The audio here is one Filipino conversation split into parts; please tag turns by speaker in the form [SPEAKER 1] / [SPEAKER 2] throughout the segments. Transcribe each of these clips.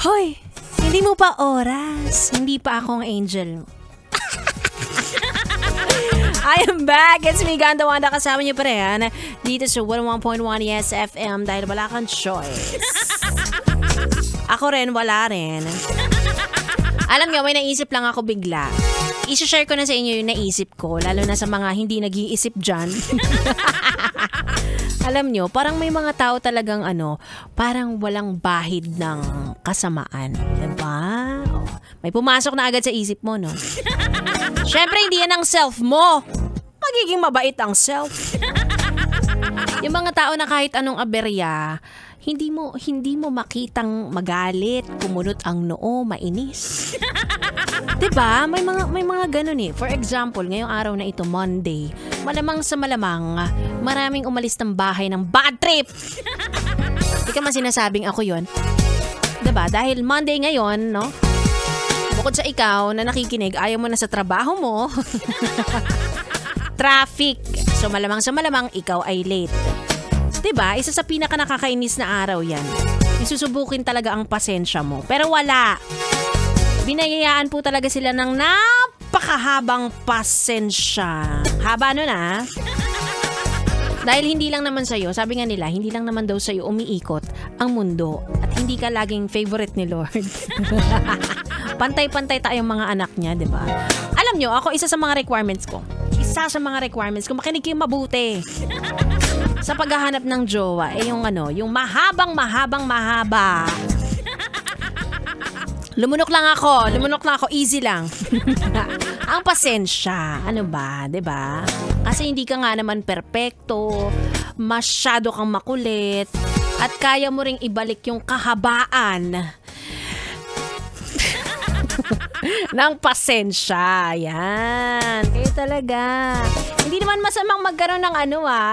[SPEAKER 1] Hoy, hindi mo pa oras. Hindi pa akong angel mo. I am back. It's me, Ganda Wanda. Kasama niyo pa rin dito sa 101.1 Yes FM dahil wala kang choice. Ako rin, wala rin. Alam niyo, may naisip lang ako bigla. I-share ko na sa inyo yung naisip ko, lalo na sa mga hindi nag-iisip dyan. Alam nyo, parang may mga tao talagang parang walang bahid ng kasamaan. Diba? Oh, may pumasok na agad sa isip mo, no? Siyempre, hindi yan ang self mo. Magiging mabait ang self. Yung mga tao na kahit anong aberya, hindi mo makitang magalit, kumunot ang noo, mainis. 'Di ba? May mga ganun eh. For example, ngayong araw na ito, Monday, malamang sa malamang, maraming umalis ng bahay ng bad trip. Hindi ka man sinasabing ako 'yon. 'Di ba? Dahil Monday ngayon, no? Bukod sa ikaw na nakikinig, ayaw mo na sa trabaho mo. Traffic. So malamang sa malamang ikaw ay late. Diba? Isa sa pinaka nakakainis na araw yan. Isusubukin talaga ang pasensya mo. Pero wala. Binayayaan po talaga sila ng napakahabang pasensya. Haba nun Dahil hindi lang naman sa'yo, sabi nga nila, hindi lang naman daw sa'yo umiikot ang mundo at hindi ka laging favorite ni Lord. Pantay-pantay tayong mga anak niya, diba? Alam nyo, ako isa sa mga requirements ko, makinig kayo mabuti. Sa paghahanap ng jowa, yung mahaba. Lumunok lang ako, easy lang. Ang pasensya, ano ba, 'di ba? Kasi hindi ka nga naman perpekto, masyado kang makulit, at kaya mo ring ibalik yung kahabaan ng pasensya. Yan. Kaya talaga. Hindi naman masamang magkaroon ng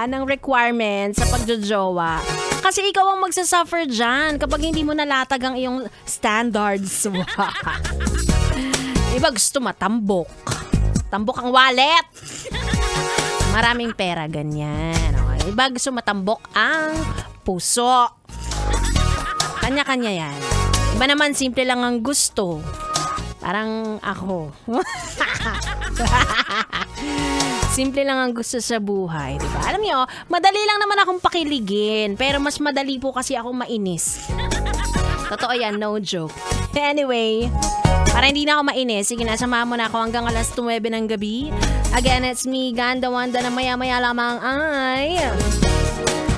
[SPEAKER 1] ng requirements sa pagjojowa. Kasi ikaw ang magsasuffer dyan kapag hindi mo nalatag ang iyong standards. Iba gusto matambok. Tambok ang wallet. Maraming pera, ganyan. Okay. Iba gusto matambok ang puso. Kanya-kanya yan. Iba naman simple lang ang gusto. Parang ako. Simple lang ang gusto sa buhay, diba? Alam niyo, madali lang naman akong pakiligin, pero mas madali po kasi akong mainis. Totoo yan, no joke. Anyway, para hindi na ako mainis, sige na, samahan mo na ako hanggang alas 9 ng gabi. Again, it's me, Ganda Wanda, na maya-maya lamang ay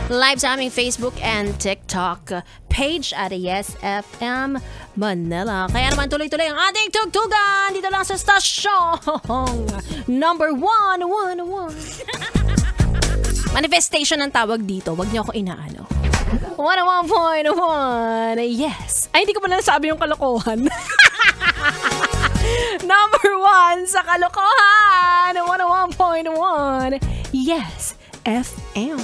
[SPEAKER 1] live sa aming Facebook and TikTok page at Yes FM Manila. Kaya naman tuloy-tuloy ang ating tugtugan dito lang sa stasyon number 101. Manifestation ang tawag dito. Wag niyo ako inaano. 101.1. Yes. Ay, hindi ko pala nasabi yung kalokohan. Number 1 sa kalokohan. 101.1. Yes FM.